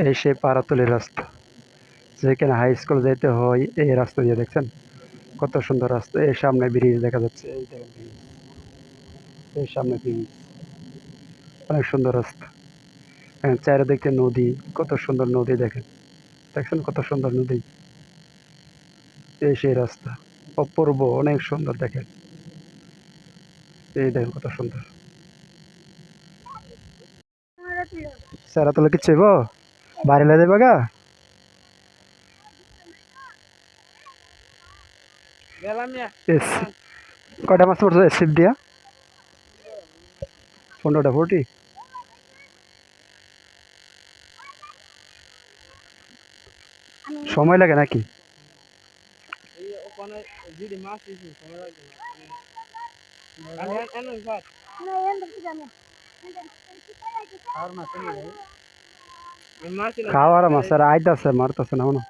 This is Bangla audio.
এই সেই পাড়াতলির রাস্তা, যেখানে হাই স্কুল যেতে হয় এই রাস্তা দিয়ে। দেখছেন কত সুন্দর রাস্তা। এই সামনে ব্রিজ দেখা যাচ্ছে, এই দেখেন ব্রিজ, এই সামনে ব্রিজ, অনেক সুন্দর রাস্তা। চারিদিকে নদী, কত সুন্দর নদী দেখেন। দেখছেন কত সুন্দর নদী। এই সেই রাস্তা, অপূর্ব, অনেক সুন্দর দেখেন। এই দেখেন কত সুন্দর। স্যার তোলা কি চাইব বাইরে লে যাবে গা। কয়টা মাছ পড়ছে এসিপ দিয়া? 15টা 40। সময় লাগে নাকি? খাওয়ার মাছ আর আইতাছে, মারতাছে না মনে।